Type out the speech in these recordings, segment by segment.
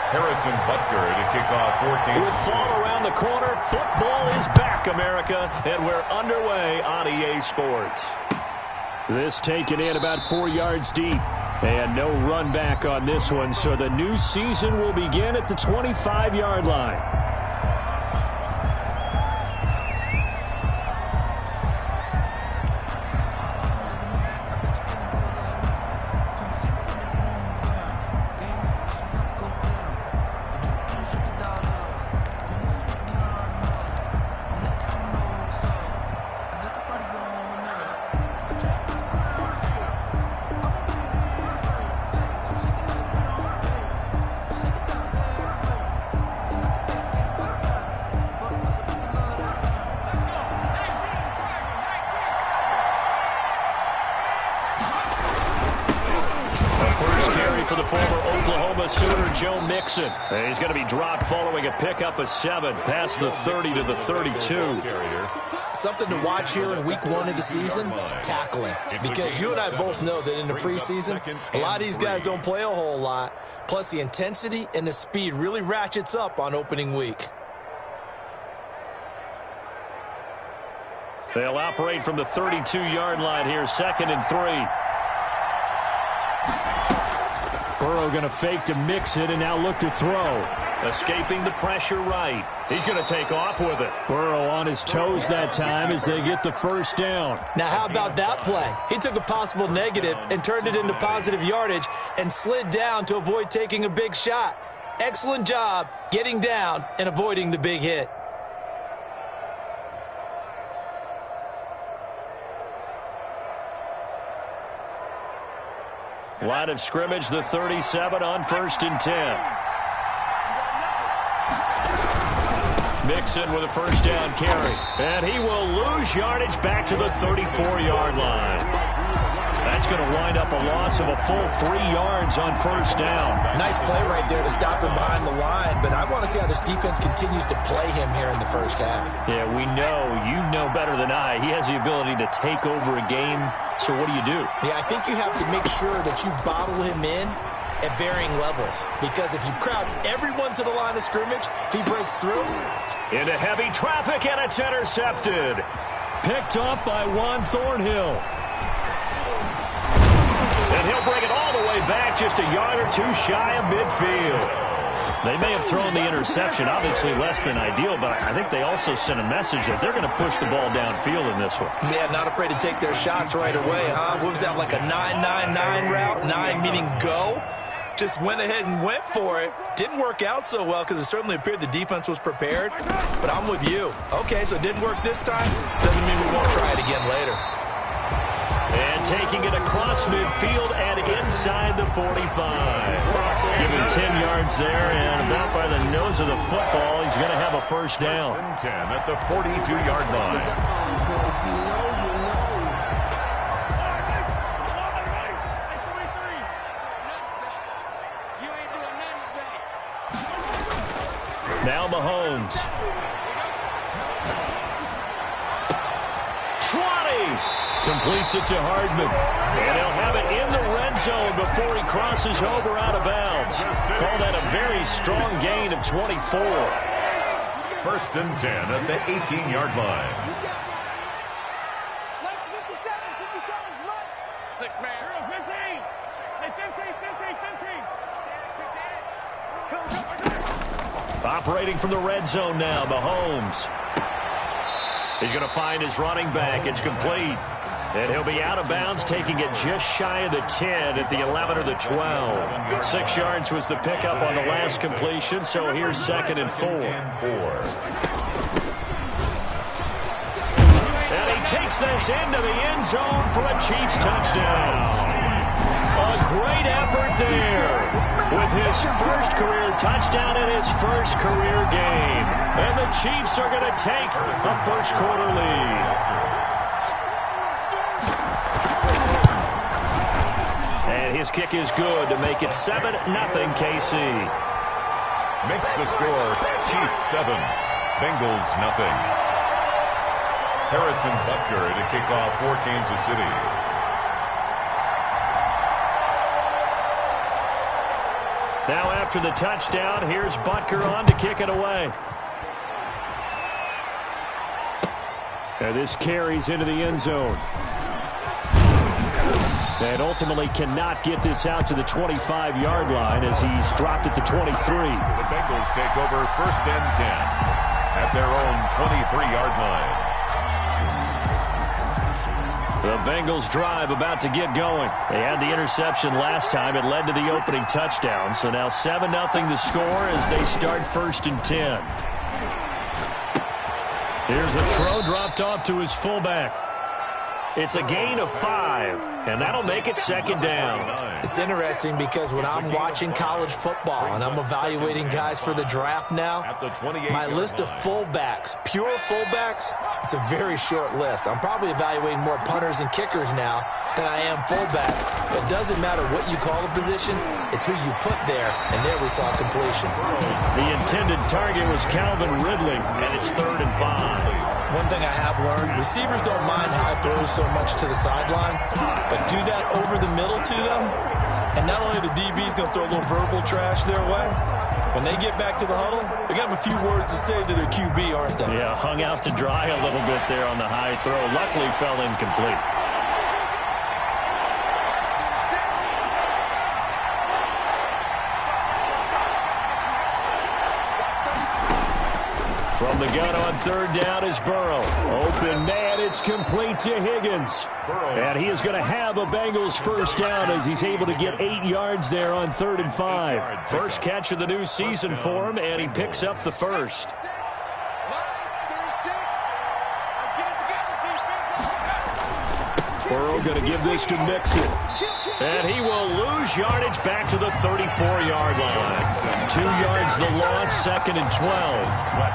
Harrison Butker to kick off for Kansas With City. fall around the corner, football is back, America, and we're underway on EA Sports. This taken in about 4 yards deep. And no run back on this one, so the new season will begin at the 25-yard line. He's going to be dropped following a pickup of 7 past the 30 to the 32. Something to watch here in week 1 of the season, tackling. Because you and I both know that in the preseason, a lot of these guys don't play a whole lot. Plus the intensity and the speed really ratchets up on opening week. They'll operate from the 32-yard line here, 2nd and 3. Burrow going to fake to mix it and now look to throw. Escaping the pressure right. He's going to take off with it. Burrow on his toes that time as they get the first down. Now how about that play? He took a possible negative and turned it into positive yardage and slid down to avoid taking a big shot. Excellent job getting down and avoiding the big hit. Line of scrimmage, the 37 on 1st and 10. Mixon with a first down carry. And he will lose yardage back to the 34-yard line. That's going to wind up a loss of a full 3 yards on first down. Nice play right there to stop him behind the line, but I want to see how this defense continues to play him here in the first half. Yeah, we know. You know better than I. He has the ability to take over a game, so what do you do? Yeah, I think you have to make sure that you bottle him in at varying levels, because if you crowd everyone to the line of scrimmage, if he breaks through. Into heavy traffic, and it's intercepted. Picked up by Juan Thornhill. And he'll bring it all the way back, just a yard or 2 shy of midfield. They may have thrown the interception, obviously less than ideal, but I think they also sent a message that they're going to push the ball downfield in this one. Yeah, not afraid to take their shots right away, huh? What was that, like a 9-9-9 route? 9 meaning go? Just went ahead and went for it. Didn't work out so well because it certainly appeared the defense was prepared. But I'm with you. Okay, so it didn't work this time. Doesn't mean we won't try it again later. And taking it across midfield and inside the 45. Given 10 yards there and about by the nose of the football, he's going to have a first down. 10 at the 42-yard line. Now Mahomes. 20. Completes it to Hardman. And he'll have it in the red zone before he crosses over out of bounds. Call that a very strong gain of 24. 1st and 10 at the 18-yard line. 6-man. 15. Hey, 15. Operating from the red zone now, Mahomes. He's going to find his running back. It's complete. And he'll be out of bounds, taking it just shy of the 10 at the 11 or the 12. 6 yards was the pickup on the last completion, so here's 2nd and 4. And he takes this into the end zone for a Chiefs touchdown. A great effort there with his first career touchdown in his first career game. And the Chiefs are going to take a first quarter lead. And his kick is good to make it 7-0 KC. Makes the score Chiefs 7, Bengals nothing. Harrison Butker to kick off for Kansas City. Now after the touchdown, here's Butker on to kick it away. And this carries into the end zone. And ultimately cannot get this out to the 25-yard line as he's dropped at the 23. The Bengals take over 1st and 10 at their own 23-yard line. The Bengals drive about to get going. They had the interception last time. It led to the opening touchdown. So now 7-0 the score as they start 1st and 10. Here's the throw dropped off to his fullback. It's a gain of 5, and that'll make it 2nd down. It's interesting because when I'm watching college football and I'm evaluating guys for the draft now, my list of fullbacks, pure fullbacks, it's a very short list. I'm probably evaluating more punters and kickers now than I am fullbacks. But it doesn't matter what you call a position, it's who you put there, and there we saw completion. The intended target was Calvin Ridley, and it's 3rd and 5. One thing I have learned, receivers don't mind high throws so much to the sideline, but do that over the middle to them, and not only the DB's going to throw a little verbal trash their way, when they get back to the huddle, they got a few words to say to their QB, aren't they? Yeah, hung out to dry a little bit there on the high throw. Luckily fell incomplete. From the gun on 3rd down is Burrow. Open man, it's complete to Higgins. And he is going to have a Bengals 1st down as he's able to get 8 yards there on 3rd and 5. First catch of the new season for him, and he picks up the first. Burrow going to give this to Mixon. And he will lose yardage back to the 34-yard line. 2 yards the loss, 2nd and 12.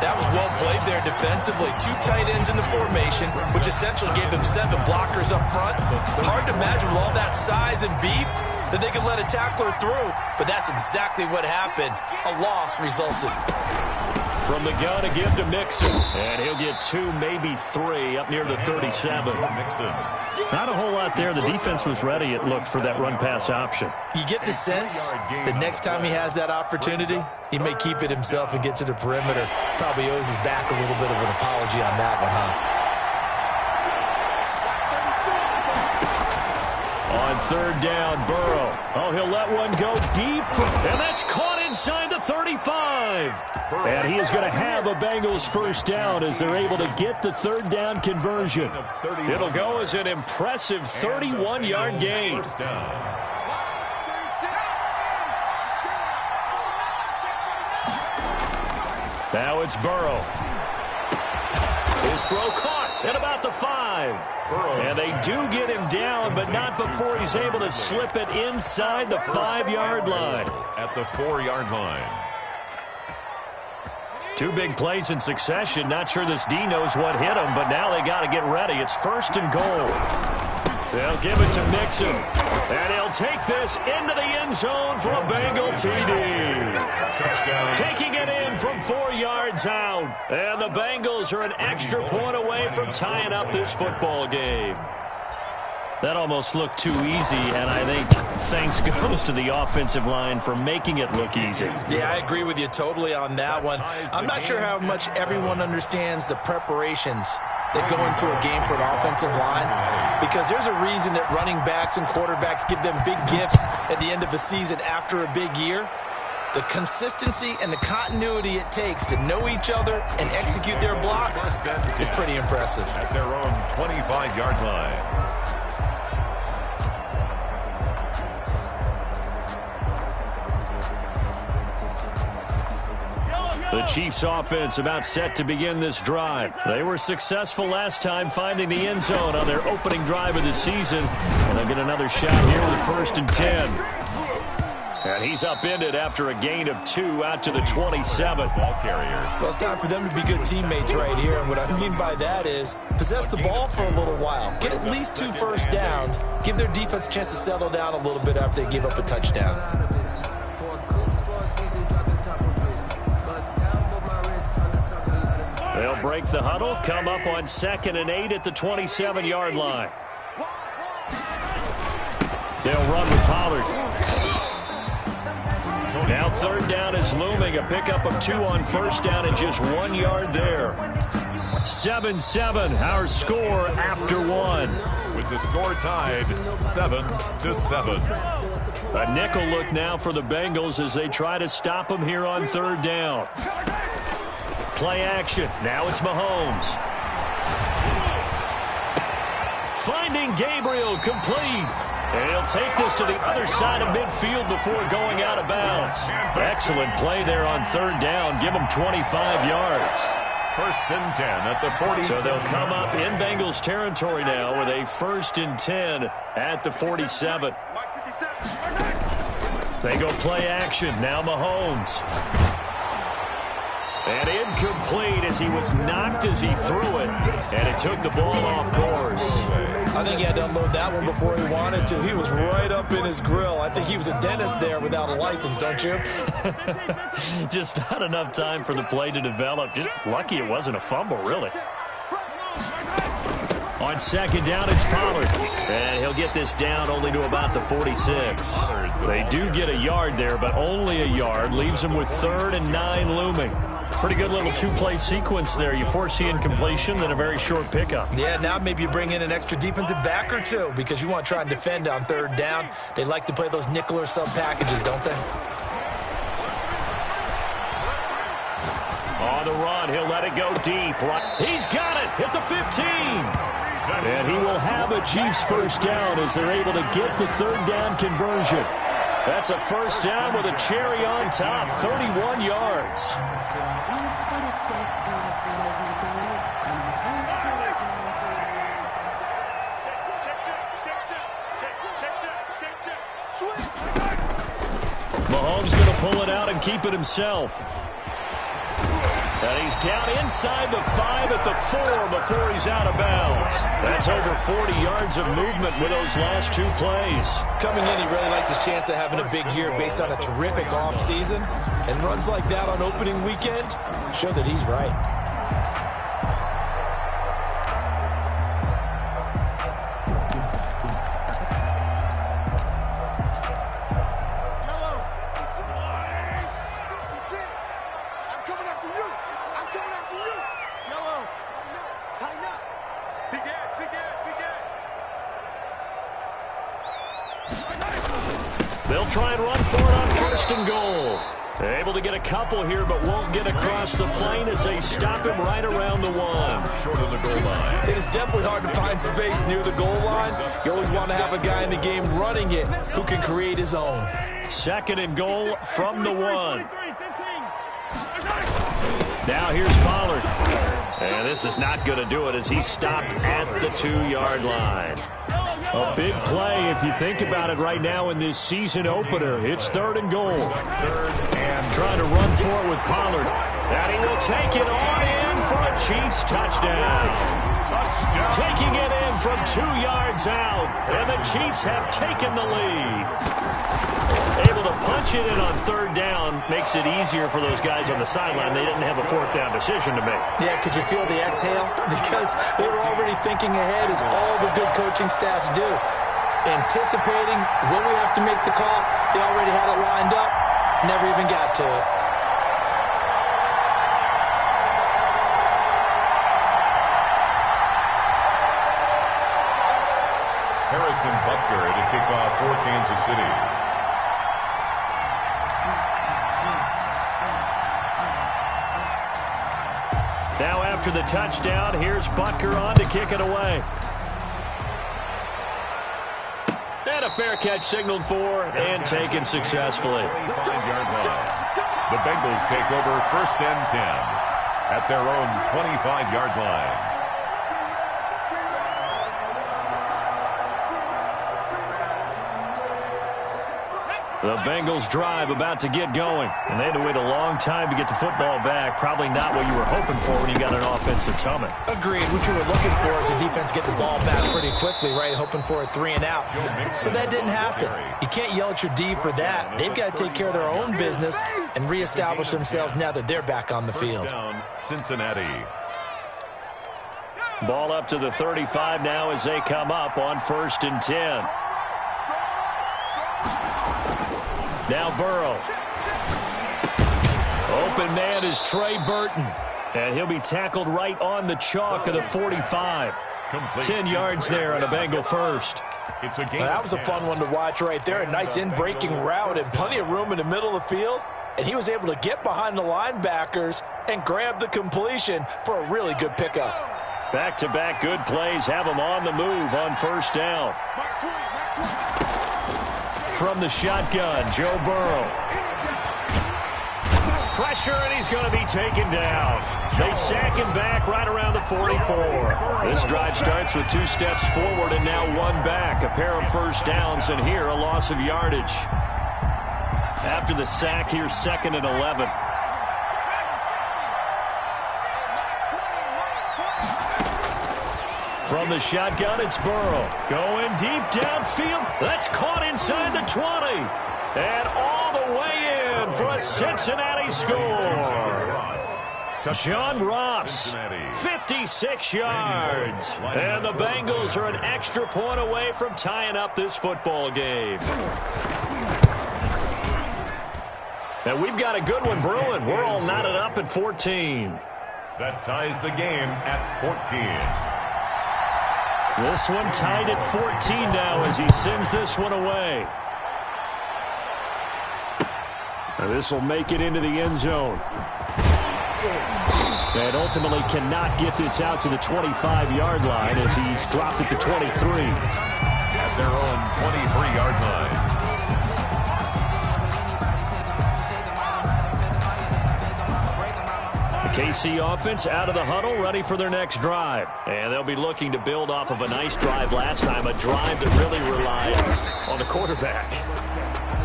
That was well played there defensively. 2 tight ends in the formation, which essentially gave them 7 blockers up front. Hard to imagine with all that size and beef that they could let a tackler through. But that's exactly what happened. A loss resulted. From the gun to give to Mixon. And he'll get 2, maybe 3 up near the 37. Mixon. Not a whole lot there. The defense was ready, it looked, for that run-pass option. You get the sense that next time he has that opportunity, he may keep it himself and get to the perimeter. Probably owes his back a little bit of an apology on that one, huh? On 3rd down, Burrow. Oh, he'll let one go deep. And that's caught inside the 35. And he is going to have a Bengals 1st down as they're able to get the 3rd down conversion. It'll go as an impressive 31-yard gain. Now it's Burrow. His throw caught at about the 5. And they do get him down, but not before he's able to slip it inside the 5-yard line. At the 4-yard line. 2 big plays in succession. Not sure this D knows what hit him, but now they got to get ready. It's 1st and goal. They'll give it to Mixon. And he'll take this into the end zone for a Bengal TD. Taking it in from 4 yards out. And the Bengals are an extra point away from tying up this football game. That almost looked too easy, and I think thanks goes to the offensive line for making it look easy. Yeah, I agree with you totally on that one. I'm not sure how much everyone understands the preparations that go into a game for an offensive line, because there's a reason that running backs and quarterbacks give them big gifts at the end of the season after a big year. The consistency and the continuity it takes to know each other and execute their blocks is pretty impressive. At their own 25-yard line. The Chiefs offense about set to begin this drive. They were successful last time finding the end zone on their opening drive of the season. And they'll get another shot here with 1st and 10. And he's upended after a gain of 2 out to the 27. Ball carrier. Well, it's time for them to be good teammates right here. And what I mean by that is possess the ball for a little while. Get at least 2 first downs. Give their defense a chance to settle down a little bit after they give up a touchdown. They'll break the huddle, come up on 2nd and 8 at the 27-yard line. They'll run with Pollard. Now looming. A pickup of 2 on first down and just 1 yard there. 7-7, our score after 1. With the score tied 7-7. A nickel look now for the Bengals as they try to stop them here on 3rd down. Play action. Now it's Mahomes. Finding Gabriel, complete. And he'll take this to the other side of midfield before going out of bounds. Excellent play there on 3rd down. Give them 25 yards. 1st and 10 at the 40. So they'll come up in Bengals territory now with a 1st and 10 at the 47. They go play action. Now Mahomes. And incomplete as he was knocked as he threw it. And it took the ball off course. I think he had to unload that one before he wanted to. He was right up in his grill. I think he was a dentist there without a license, don't you? Just not enough time for the play to develop. Just lucky it wasn't a fumble, really. On 2nd down, it's Pollard. And he'll get this down only to about the 46. They do get a yard there, but only a yard. Leaves them with 3rd and 9 looming. Pretty good little 2-play sequence there. You force the incompletion, then a very short pickup. Yeah, now maybe you bring in an extra defensive back or 2 because you want to try and defend on 3rd down. They like to play those nickel or sub packages, don't they? On the run, he'll let it go deep. He's got it at the 15. And he will have a Chiefs 1st down as they're able to get the 3rd down conversion. That's a 1st down with a cherry on top, 31 yards. Mahomes going to pull it out and keep it himself. And he's down inside the 5 at the 4 before he's out of bounds. That's over 40 yards of movement with those last 2 plays. Coming in, he really likes his chance of having a big year based on a terrific offseason. And runs like that on opening weekend show that he's right. They'll try and run for it on 1st and goal. They're able to get a couple here, but won't get across the plane as they stop him right around the 1. Short of the goal line. It is definitely hard to find space near the goal line. You always want to have a guy in the game running it who can create his own. 2nd and goal from the 1. Now here's Pollard. And this is not going to do it as he's stopped at the 2-yard line. A big play if you think about it right now in this season opener. It's 3rd and goal. 3rd and trying to run for it with Pollard. And he will take it on in for a Chiefs touchdown. Taking it in from 2 yards out. And the Chiefs have taken the lead. Able to punch it in on 3rd down makes it easier for those guys on the sideline. They didn't have a 4th down decision to make. Yeah, could you feel the exhale? Because they were already thinking ahead, as all the good coaching staffs do. Anticipating, will we have to make the call? They already had it lined up, never even got to it. Harrison Butker to kick off for Kansas City. Now after the touchdown, here's Butker on to kick it away. And a fair catch signaled for and taken successfully. 5-yard line. The Bengals take over 1st and 10 at their own 25-yard line. The Bengals drive about to get going. And they had to wait a long time to get the football back. Probably not what you were hoping for when you got an offense that's humming. Agreed. What you were looking for is the defense get the ball back pretty quickly, right? Hoping for a 3 and out. So that didn't happen. You can't yell at your D for that. They've got to take care of their own business and reestablish themselves now that they're back on the field. Down, Cincinnati. Ball up to the 35 now as they come up on 1st and 10. Now Burrow. Open man is Trey Burton. And he'll be tackled right on the chalk of the 45. 10 yards there on a Bengal first. It's a game. That was a fun one to watch right there. A nice in-breaking route and plenty of room in the middle of the field. And he was able to get behind the linebackers and grab the completion for a really good pickup. Back-to-back good plays have him on the move on first down. From the shotgun, Joe Burrow. Pressure, and he's going to be taken down. They sack him back right around the 44. This drive starts with 2 steps forward and now 1 back. A pair of first downs, and here a loss of yardage. After the sack, here's 2nd and 11. From the shotgun, it's Burrow. Going deep downfield. That's caught inside the 20. And all the way in for a Cincinnati score. John Ross, 56 yards. And the Bengals are an extra point away from tying up this football game. And we've got a good one brewing. We're all knotted up at 14. That ties the game at 14. This one tied at 14 now as he sends this one away. Now this will make it into the end zone. And ultimately cannot get this out to the 25-yard line as he's dropped at the 23. At their own 23-yard line. KC offense out of the huddle, ready for their next drive. And they'll be looking to build off of a nice drive last time, a drive that really relied on the quarterback.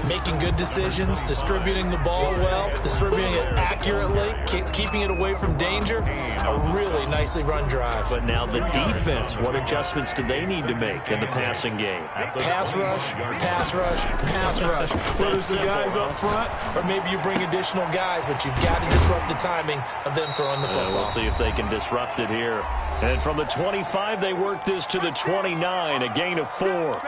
Making good decisions, distributing the ball well, distributing it accurately, keeping it away from danger. A really nicely run drive. But now the defense, what adjustments do they need to make in the passing game? Pass rush, pass rush, pass rush. Whether it's the guys up front or maybe you bring additional guys, but you've got to disrupt the timing of them throwing the football. We'll see if they can disrupt it here. And from the 25, they work this to the 29, a gain of 4.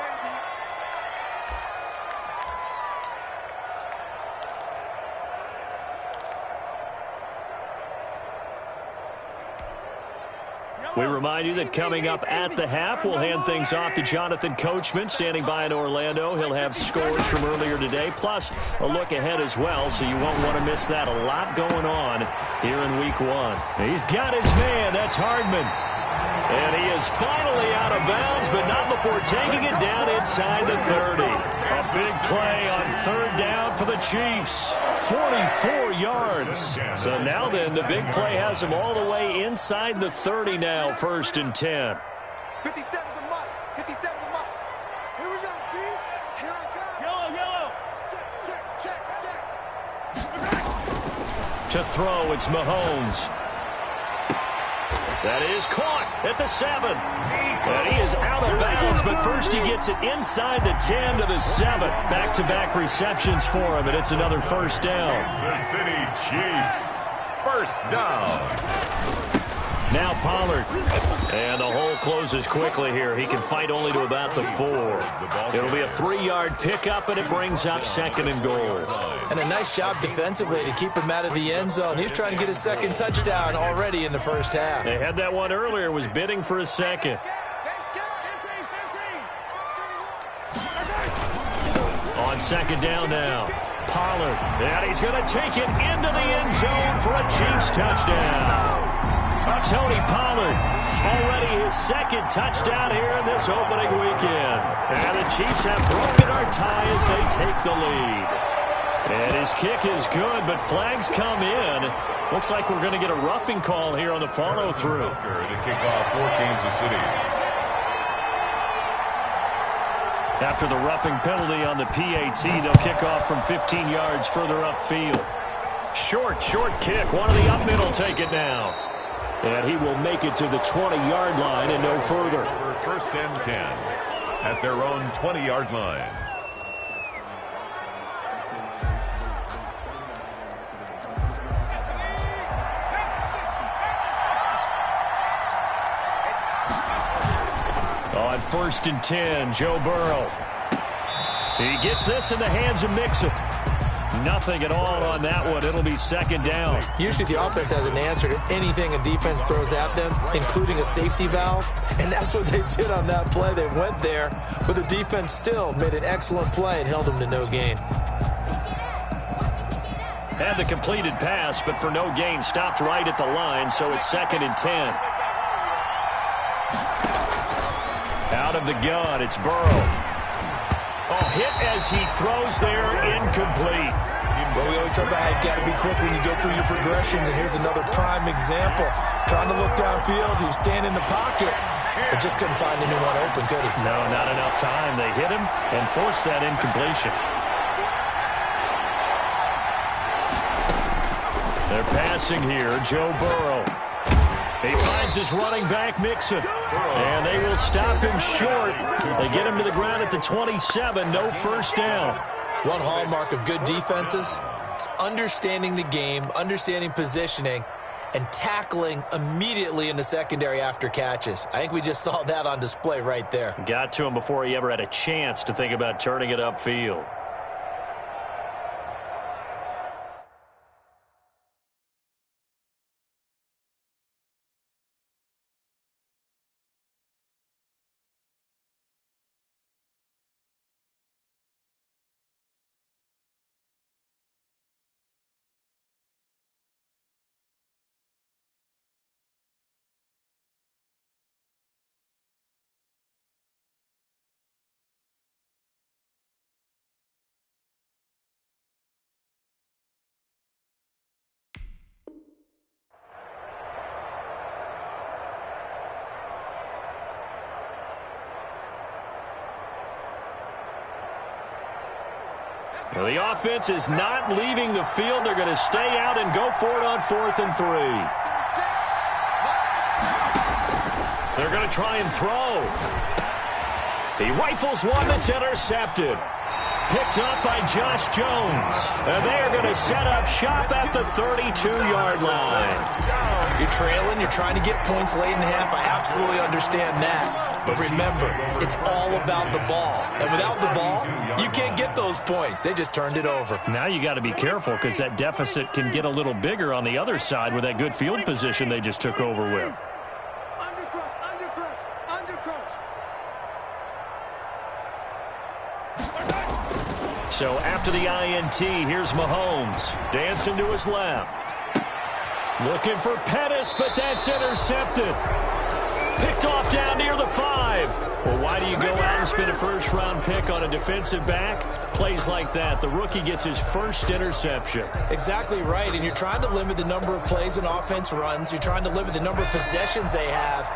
We remind you that coming up at the half, we'll hand things off to Jonathan Coachman, standing by in Orlando. He'll have scores from earlier today, plus a look ahead as well, so you won't want to miss that. A lot going on here in Week 1. He's got his man. That's Hardman. And he is finally out of bounds, but not before taking it down inside the 30. A big play on 3rd down for the Chiefs. 44 yards. So now then, the big play has him all the way inside the 30 now, 1st and 10. 57 the mark. 57 the mark. Here we go, D. Here I come. Yellow, yellow. Check. To throw, it's Mahomes. That is caught at the 7. And he is out of bounds, but first he gets it inside the 10 to the 7. Back-to-back receptions for him, and it's another 1st down. Kansas City Chiefs, 1st down. Now Pollard. And the hole closes quickly here. He can fight only to about the 4. It'll be a 3-yard pickup, and it brings up 2nd and goal. And a nice job defensively to keep him out of the end zone. He's trying to get his 2nd touchdown already in the 1st half. They had that one earlier, was bidding for a 2nd. On 2nd down now. Pollard. And he's going to take it into the end zone for a Chiefs touchdown. Tony Pollard, already his 2nd touchdown here in this opening weekend. And the Chiefs have broken our tie as they take the lead. And his kick is good, but flags come in. Looks like we're going to get a roughing call here on the follow-through. To kick off for Kansas City. After the roughing penalty on the PAT, they'll kick off from 15 yards further upfield. Short kick. One of the up middle take it now. And he will make it to the 20-yard line and no further. 1st and 10 at their own 20-yard line. On 1st and 10, Joe Burrow. He gets this in the hands of Mixon. Nothing at all on that one. It'll be second down. Usually the offense has an answer to anything a defense throws at them, including a safety valve. And that's what they did on that play. They went there, but the defense still made an excellent play and held them to no gain. Had the completed pass, but for no gain, stopped right at the line, so it's 2nd and 10. Out of the gun, it's Burrow. Oh, hit as he throws there, incomplete. Well, we always talk about how you've got to be quick when you go through your progressions, and here's another prime example. Trying to look downfield, he was standing in the pocket, but just couldn't find anyone open, could he? No, not enough time. They hit him and forced that incompletion. They're passing here, Joe Burrow. He finds his running back, Mixon, and they will stop him short. They get him to the ground at the 27, no first down. One hallmark of good defenses is understanding the game, understanding positioning, and tackling immediately in the secondary after catches. I think we just saw that on display right there. Got to him before he ever had a chance to think about turning it upfield. Well, the offense is not leaving the field. They're going to stay out and go for it on 4th and 3. They're going to try and throw. He rifles one that's intercepted. Picked up by Josh Jones. And they are going to set up shop at the 32-yard line. You're trailing. You're trying to get points late in half. I absolutely understand that. But remember, it's all about the ball. And without the ball, you can't get those points. They just turned it over. Now you got to be careful because that deficit can get a little bigger on the other side with that good field position they just took over with. So after the INT, here's Mahomes. Dancing to his left. Looking for Pettis, but that's intercepted. Picked off down near the 5. Well, why do you go out and spend a first-round pick on a defensive back? Plays like that. The rookie gets his first interception. Exactly right, and you're trying to limit the number of plays an offense runs. You're trying to limit the number of possessions they have.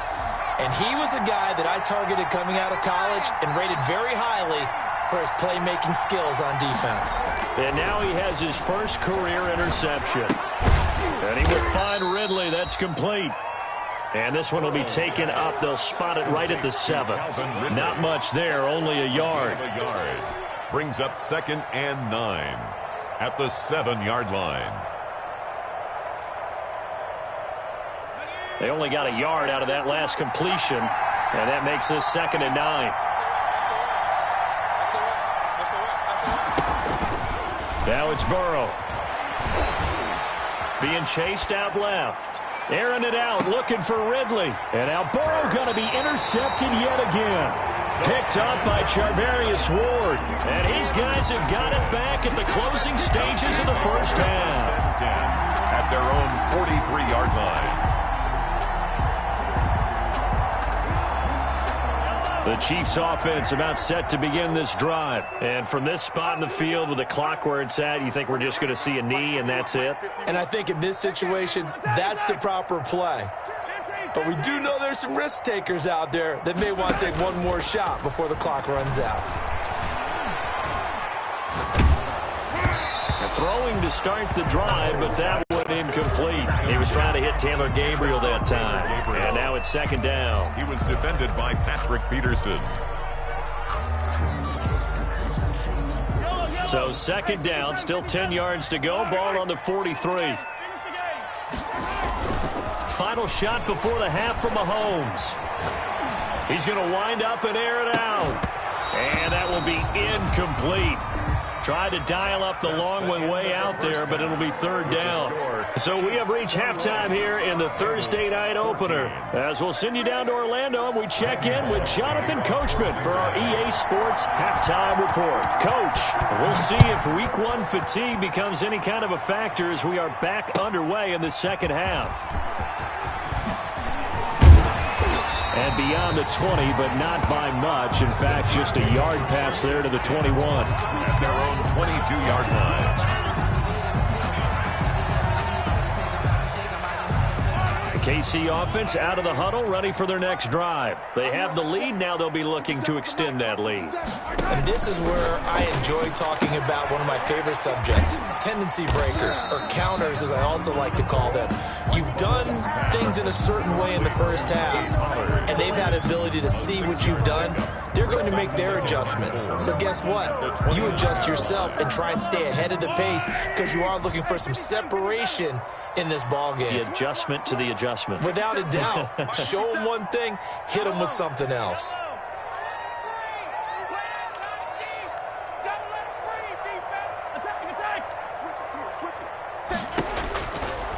And he was a guy that I targeted coming out of college and rated very highly for his playmaking skills on defense. And now he has his first career interception. And he will find Ridley. That's complete. And this one will be taken up. They'll spot it right at the 7. Not much there, only a yard. Brings up 2nd and 9 at the 7-yard line. They only got a yard out of that last completion, and that makes this 2nd and 9. Now it's Burrow. Being chased out left. Airing it out, looking for Ridley. And now Burrow going to be intercepted yet again. Picked up by Charvarius Ward. And his guys have got it back at the closing stages of the first half. At their own 43-yard line. The Chiefs offense about set to begin this drive. And from this spot in the field with the clock where it's at, you think we're just going to see a knee and that's it? And I think in this situation, that's the proper play. But we do know there's some risk takers out there that may want to take one more shot before the clock runs out. Throwing to start the drive, but that one incomplete. He was trying to hit Taylor Gabriel that time. And now it's 2nd down. He was defended by Patrick Peterson. So 2nd down, still 10 yards to go. Ball on the 43. Final shot before the half from Mahomes. He's going to wind up and air it out. And that will be incomplete. Tried to dial up the long one way out there, but it'll be third down. So we have reached halftime here in the Thursday night opener. As we'll send you down to Orlando, and we check in with Jonathan Coachman for our EA Sports Halftime Report. Coach, we'll see if Week 1 fatigue becomes any kind of a factor as we are back underway in the second half. And beyond the 20, but not by much. In fact, just a yard pass there to the 21. At their own 22-yard line. The KC offense out of the huddle, ready for their next drive. They have the lead. Now they'll be looking to extend that lead. And this is where I enjoy talking about one of my favorite subjects, tendency breakers, or counters, as I also like to call them. You've done things in a certain way in the first half, and they've had the ability to see what you've done. They're going to make their adjustments. So guess what? You adjust yourself and try and stay ahead of the pace because you are looking for some separation in this ball game. The adjustment to the adjustment. Without a doubt. Show them one thing, hit them with something else.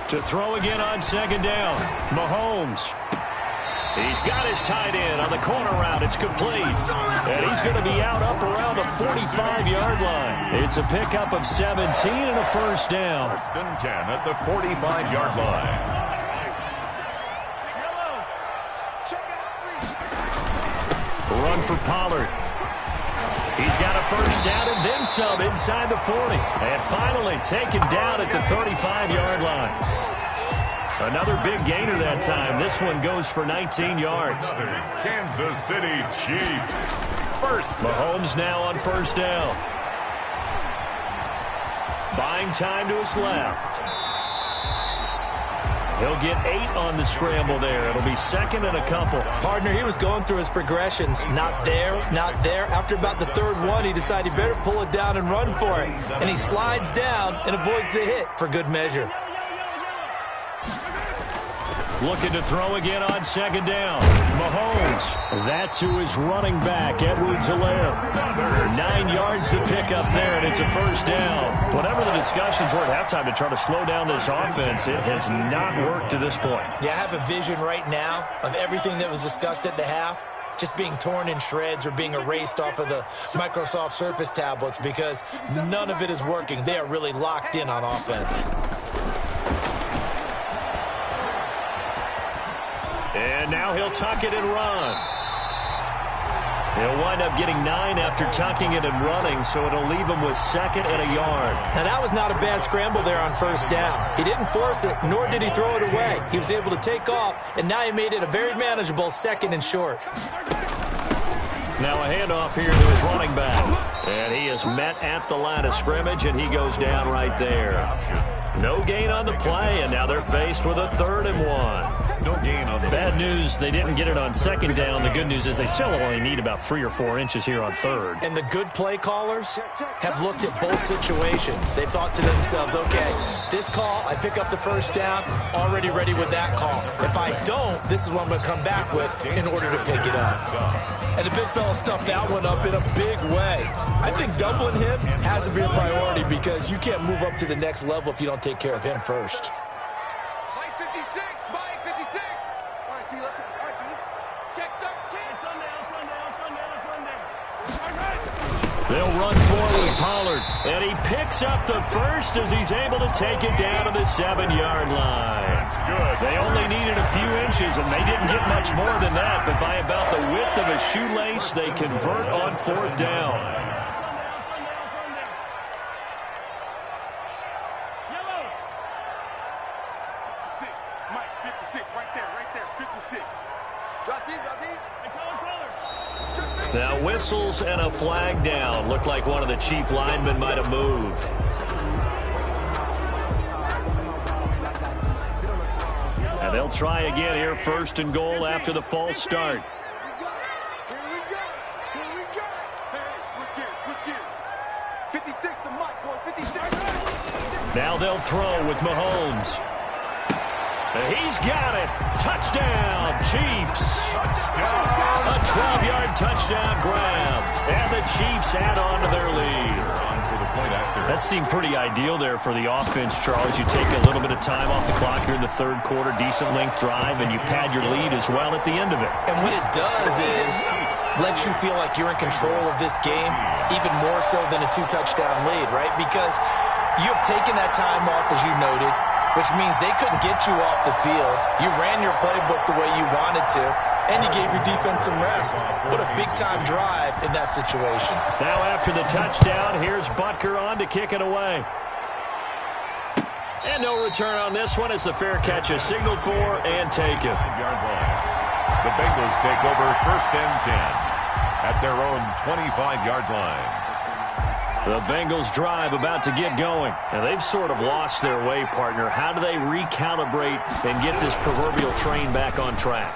To throw again on second down. Mahomes. He's got his tight end on the corner route. It's complete. And he's going to be out up around the 45-yard line. It's a pickup of 17 and a first down. First and 10 at the 45-yard line. Run for Pollard. He's got a first down and then some inside the 40. And finally taken down at the 35-yard line. Another big gainer that time. This one goes for 19 yards. Kansas City Chiefs. First. Mahomes now on first down. Buying time to his left. He'll get 8 on the scramble there. It'll be second and a couple. Partner, he was going through his progressions. Not there, not there. After about the third one, he decided he better pull it down and run for it. And he slides down and avoids the hit for good measure. Looking to throw again on second down. Mahomes. That's to his running back, Edwards-Helaire. 9 yards to pick up there, and it's a first down. Whatever the discussions were at halftime to try to slow down this offense, it has not worked to this point. Yeah, I have a vision right now of everything that was discussed at the half just being torn in shreds or being erased off of the Microsoft Surface tablets because none of it is working. They are really locked in on offense. And now he'll tuck it and run. He'll wind up getting 9 after tucking it and running, so it'll leave him with second and a yard. Now, that was not a bad scramble there on first down. He didn't force it, nor did he throw it away. He was able to take off, and now he made it a very manageable second and short. Now a handoff here to his running back. And he is met at the line of scrimmage, and he goes down right there. No gain on the play, and now they're faced with a 3rd and 1. No gain on the Bad news, they didn't get it on second down. The good news is they still only need about 3 or 4 inches here on third. And the good play callers have looked at both situations. They thought to themselves, okay, this call, I pick up the first down, already ready with that call. If I don't, this is what I'm going to come back with in order to pick it up. And the big fella stuffed that one up in a big way. I think doubling him has to be a priority because you can't move up to the next level if you don't take care of him first. They'll run forward with Pollard, and he picks up the first as he's able to take it down to the 7-yard line. They only needed a few inches, and they didn't get much more than that, but by about the width of a shoelace, they convert on 4th down. Now whistles and a flag down. Looked like one of the chief linemen might have moved. And they'll try again here, 1st and goal after the false start. Now they'll throw with Mahomes. He's got it. Touchdown, Chiefs. Touchdown. A 12-yard touchdown grab. And the Chiefs add on to their lead. point after. That seemed pretty ideal there for the offense, Charles. You take a little bit of time off the clock here in the third quarter, decent length drive, and you pad your lead as well at the end of it. And what it does is lets you feel like you're in control of this game, even more so than a 2-touchdown lead, right? Because you have taken that time off, as you noted, which means they couldn't get you off the field. You ran your playbook the way you wanted to, and you gave your defense some rest. What a big-time drive in that situation. Now after the touchdown, here's Butker on to kick it away. And no return on this one as the fair catch is signaled for and taken. The Bengals take over first and 10 at their own 25-yard line. The Bengals drive about to get going. And they've sort of lost their way, partner. How do they recalibrate and get this proverbial train back on track?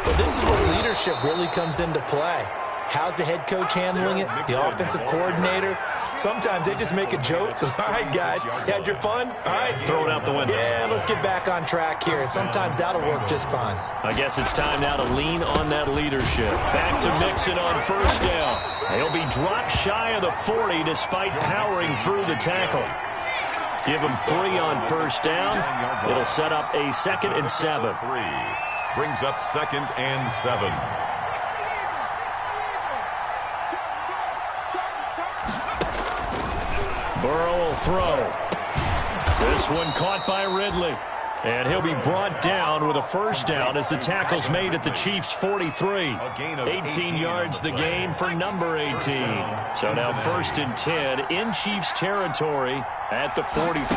Well, this is where leadership really comes into play. How's the head coach handling it? The offensive coordinator? Sometimes they just make a joke. All right, guys, you had your fun? All right. Throw it out the window. Yeah, let's get back on track here. And sometimes that'll work just fine. I guess it's time now to lean on that leadership. Back to Mixon on first down. He'll be dropped shy of the 40 despite powering through the tackle. Give him 3 on first down. It'll set up a 2nd and 7. Brings up 2nd and 7. Burrow will throw. This one caught by Ridley. And he'll be brought down with a first down as the tackle's made at the Chiefs' 43. 18 yards the gain for number 18. So now 1st and 10 in Chiefs territory at the 43.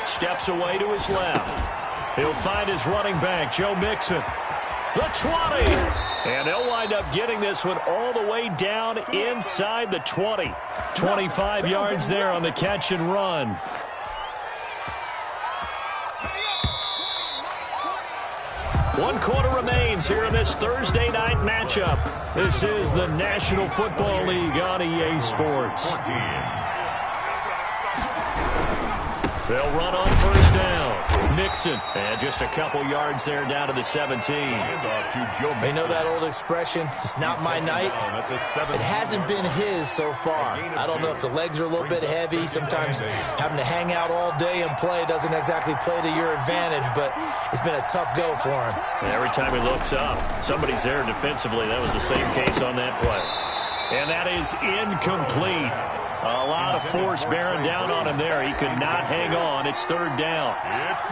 Steps away to his left. He'll find his running back, Joe Mixon. The 20. And they'll wind up getting this one all the way down inside the 20. 25 yards there on the catch and run. One quarter remains here in this Thursday night matchup. This is the National Football League on EA Sports. They'll run on first down. Mixon. And just a couple yards there down to the 17. They know that old expression, it's not my night. It hasn't been his so far. I don't know if the legs are a little bit heavy. Sometimes having to hang out all day and play doesn't exactly play to your advantage, but it's been a tough go for him. Every time he looks up, somebody's there defensively. That was the same case on that play. And that is incomplete. A lot of force bearing down on him there. He could not hang on. It's 3rd down.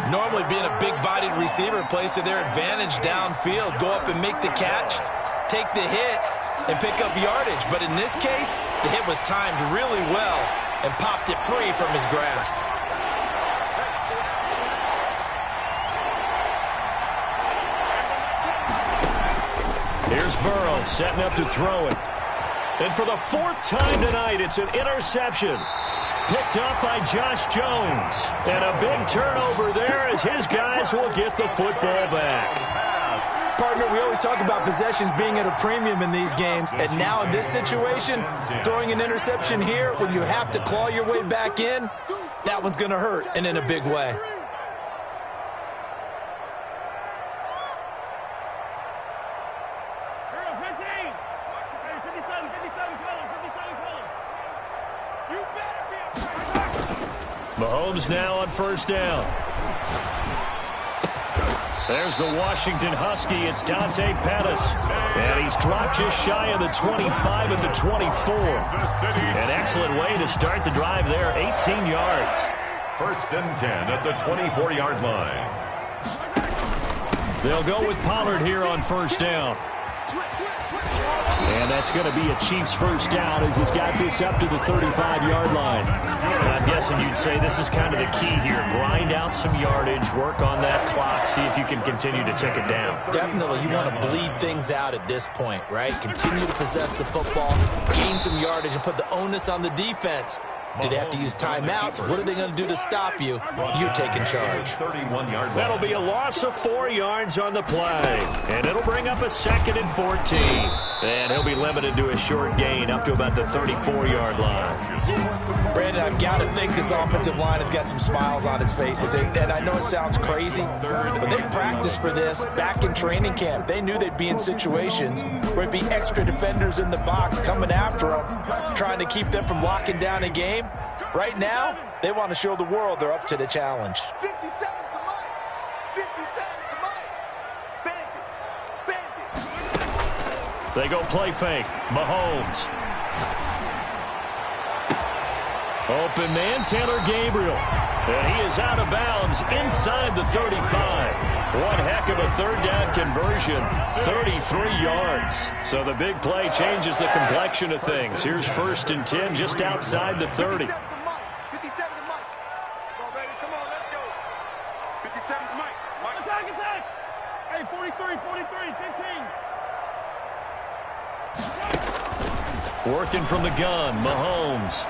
Normally being a big-bodied receiver plays to their advantage downfield. Go up and make the catch, take the hit, and pick up yardage. But in this case, the hit was timed really well and popped it free from his grasp. Here's Burrow setting up to throw it. And for the 4th time tonight, it's an interception. Picked up by Josh Jones. And a big turnover there as his guys will get the football back. Partner, we always talk about possessions being at a premium in these games. And now in this situation, throwing an interception here when you have to claw your way back in, that one's going to hurt, and in a big way. Mahomes now on first down. There's the Washington Husky. It's Dante Pettis. And he's dropped just shy of the 25 at the 24. An excellent way to start the drive there. 18 yards. 1st and 10 at the 24-yard line. They'll go with Pollard here on first down. And that's going to be a Chiefs first down as he's got this up to the 35-yard line. And I'm guessing you'd say this is kind of the key here. Grind out some yardage, work on that clock, see if you can continue to tick it down. Definitely, you want to bleed things out at this point, right? Continue to possess the football, gain some yardage, and put the onus on the defense Do they have to use timeouts? What are they going to do to stop you? You taking charge. 31-yard line. That'll be a loss of 4 yards on the play. And it'll bring up a 2nd and 14. And he'll be limited to a short gain up to about the 34-yard line. Brandon, I've got to think this offensive line has got some smiles on its faces. And I know it sounds crazy, but they practiced for this back in training camp. They knew they'd be in situations where it'd be extra defenders in the box coming after them, trying to keep them from locking down a game. Right now, they want to show the world they're up to the challenge. 50 seconds to Mike. 50 seconds to Mike. Bang it. They go play fake. Mahomes. Open man, Taylor Gabriel. And he is out of bounds inside the 35. One heck of a third down conversion, 33 yards. So the big play changes the complexion of things. Here's 1st and 10 just outside the 30. 57 to Mike. Come on, baby. Come on, let's go. 57 to Mike. Mike. Attack. Hey, 43, 15. Working from the gun, Mahomes.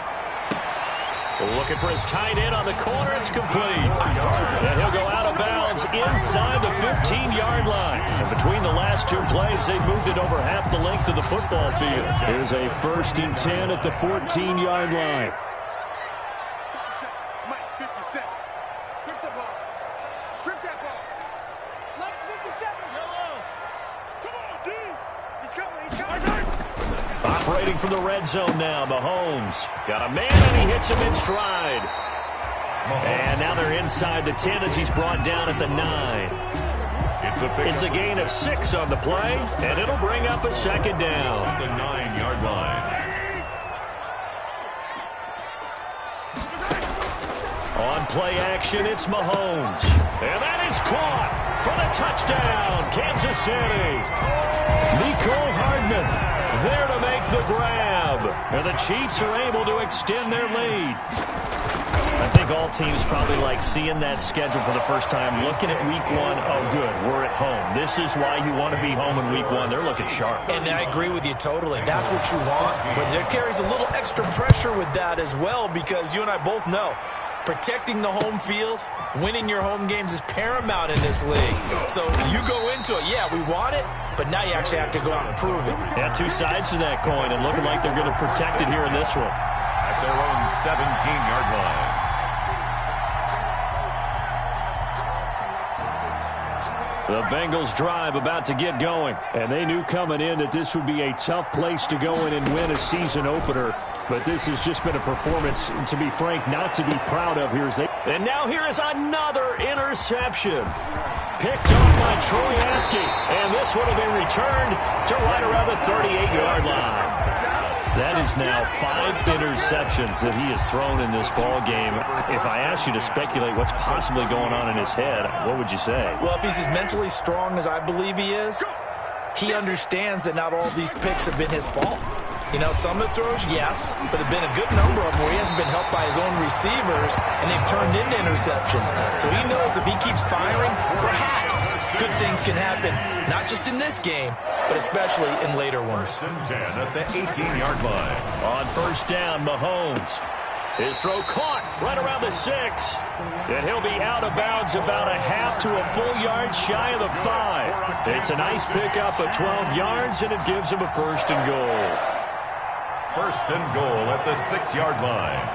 Looking for his tight end on the corner. It's complete. And he'll go out of bounds inside the 15-yard line. And between the last 2 plays, they've moved it over half the length of the football field. Here's a 1st and 10 at the 14-yard line. Mike, 57. Strip the ball. Strip that ball. Mike's 57. Come on, D. He's coming. Operating from the red zone now, Mahomes. Got a man, and he hits him in stride. And now they're inside the 10 as he's brought down at the 9. It's a gain of 6 on the play, and it'll bring up a 2nd down. At the 9-yard line. On play action, it's Mahomes. And that is caught for the touchdown, Kansas City. Nicole Hardman there to make the grab. And the Chiefs are able to extend their lead. I think all teams probably like seeing that schedule for the first time, looking at week 1. Oh, good, we're at home. This is why you want to be home in week 1. They're looking sharp. And I agree with you totally. That's what you want. But there carries a little extra pressure with that as well, because you and I both know protecting the home field, winning your home games is paramount in this league. So you go into it, yeah, we want it, but now you actually have to go out and prove it. Yeah, 2 sides to that coin, and looking like they're going to protect it here in this one. At their own 17-yard line. The Bengals drive about to get going. And they knew coming in that this would be a tough place to go in and win a season opener. But this has just been a performance, to be frank, not to be proud of here. And now here is another interception. Picked off by Troy Apke. And this one will be returned to right around the 38-yard line. That is now 5 interceptions that he has thrown in this ball game. If I asked you to speculate what's possibly going on in his head, what would you say? Well, if he's as mentally strong as I believe he is, he understands that not all these picks have been his fault. You know, some of the throws, yes, but there have been a good number of them where he hasn't been helped by his own receivers, and they've turned into interceptions. So he knows if he keeps firing, perhaps good things can happen, not just in this game, but especially in later ones. 1st and 10 at the 18-yard line. On 1st down, Mahomes. His throw caught right around the 6. And he'll be out of bounds about a half to a full yard shy of the 5. It's a nice pickup of 12 yards, and it gives him a 1st and goal. 1st and goal at the 6-yard line.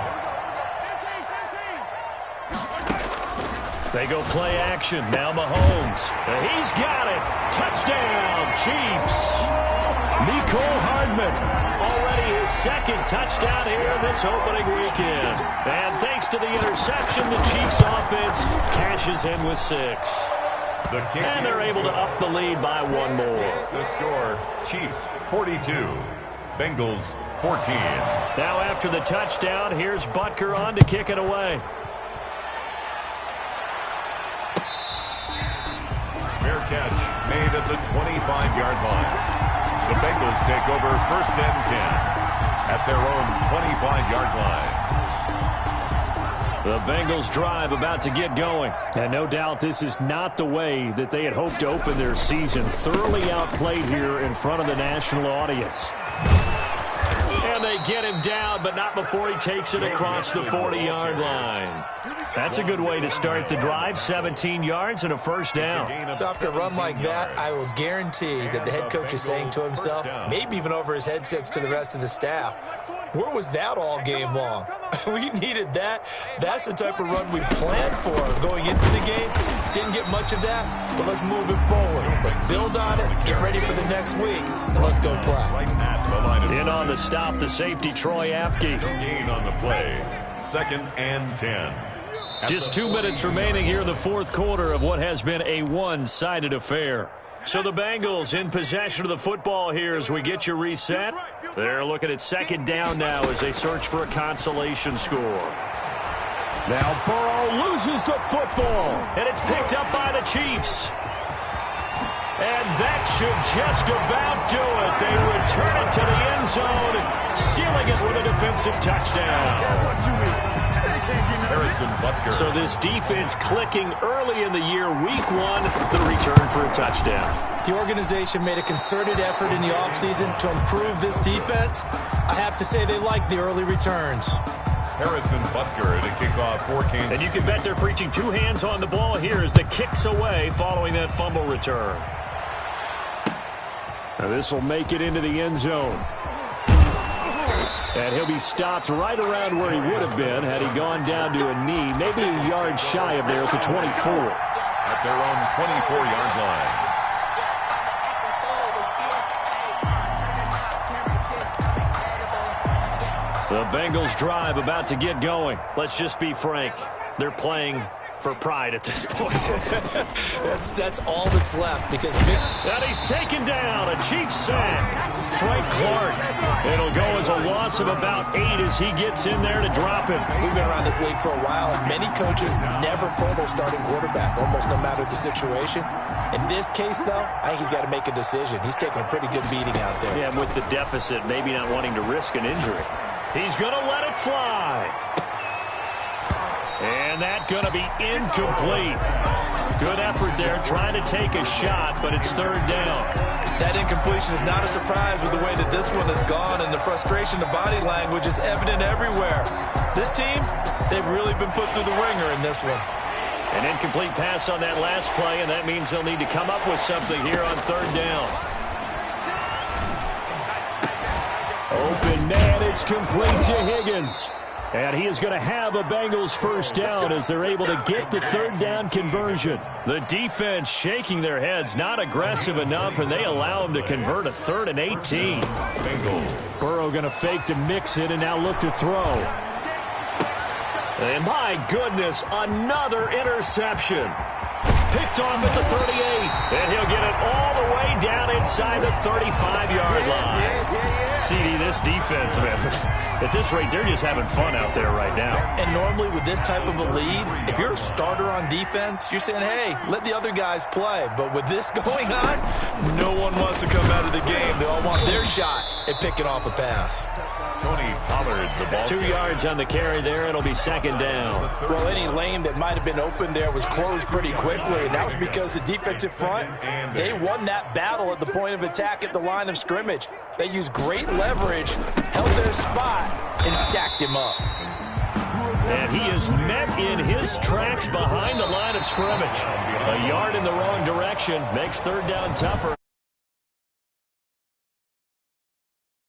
They go play action. Now Mahomes. And he's got it. Touchdown, Chiefs. Nicole Hardman. Already his 2nd touchdown here in this opening weekend. And thanks to the interception, the Chiefs offense cashes in with 6. And they're able to up the lead by 1 more. The score, Chiefs 42, Bengals 14. Now after the touchdown, here's Butker on to kick it away. Fair catch made at the 25-yard line. The Bengals take over 1st and 10 at their own 25-yard line. The Bengals drive about to get going. And no doubt this is not the way that they had hoped to open their season. Thoroughly outplayed here in front of the national audience. And they They get him down, but not before he takes it across the 40-yard line. That's a good way to start the drive. 17 yards and a first down. So after a run like that, I will guarantee that the head coach is saying to himself, maybe even over his headsets to the rest of the staff, where was that all game long? We needed that. That's the type of run we planned for going into the game. Didn't get much of that, but let's move it forward. Let's build on it, get ready for the next week, and let's go play. In on the stop, the safety, Troy Apke. Gain on the play. 2nd and 10. Just 2 minutes remaining here in the fourth quarter of what has been a one-sided affair. So the Bengals in possession of the football here as we get you reset. They're looking at 2nd down now as they search for a consolation score. Now Burrow loses the football, and it's picked up by the Chiefs. And that should just about do it. They return it to the end zone, sealing it with a defensive touchdown. So this defense clicking early in the year, week 1, the return for a touchdown. The organization made a concerted effort in the offseason to improve this defense. I have to say they like the early returns. Harrison Butker to kick off for Kansas. And you can bet they're preaching 2 hands on the ball here as the kick's away following that fumble return. Now this will make it into the end zone. And he'll be stopped right around where he would have been had he gone down to a knee, maybe a yard shy of there at the 24. At their own 24-yard line. The Bengals drive about to get going. Let's just be frank. They're playing for pride at this point. That's all that's left because and he's taken down. A Chiefs sack. Frank Clark. It'll go as a loss of about 8 as he gets in there to drop him. We've been around this league for a while, and many coaches never pull their starting quarterback, almost no matter the situation. In this case, though, I think he's got to make a decision. He's taking a pretty good beating out there. Yeah, with the deficit, maybe not wanting to risk an injury. He's going to let it fly. And that's going to be incomplete. Good effort there, trying to take a shot, but it's 3rd down. That incompletion is not a surprise with the way that this one has gone, and the frustration of body language is evident everywhere. This team, they've really been put through the ringer in this one. An incomplete pass on that last play, and that means they'll need to come up with something here on 3rd down. Open man, it's complete to Higgins. And he is going to have a Bengals first down as they're able to get the 3rd down conversion. The defense shaking their heads, not aggressive enough, and they allow him to convert a 3rd and 18. Bengals. Burrow going to fake to mix it and now look to throw. And my goodness, another interception. Picked off at the 38, and he'll get it all the way down inside the 35-yard line. CD, this defense, man, at this rate, they're just having fun out there right now. And normally with this type of a lead, if you're a starter on defense, you're saying, hey, let the other guys play. But with this going on, no one wants to come out of the game. They all want their shot at picking off a pass. Tony Pollard, the ball. 2 yards on the carry there. It'll be 2nd down. Well, any lane that might have been open there was closed pretty quickly, and that was because the defensive front, they won that battle at the point of attack at the line of scrimmage. They used great leverage, held their spot, and stacked him up. And he is met in his tracks behind the line of scrimmage. A yard in the wrong direction makes 3rd down tougher.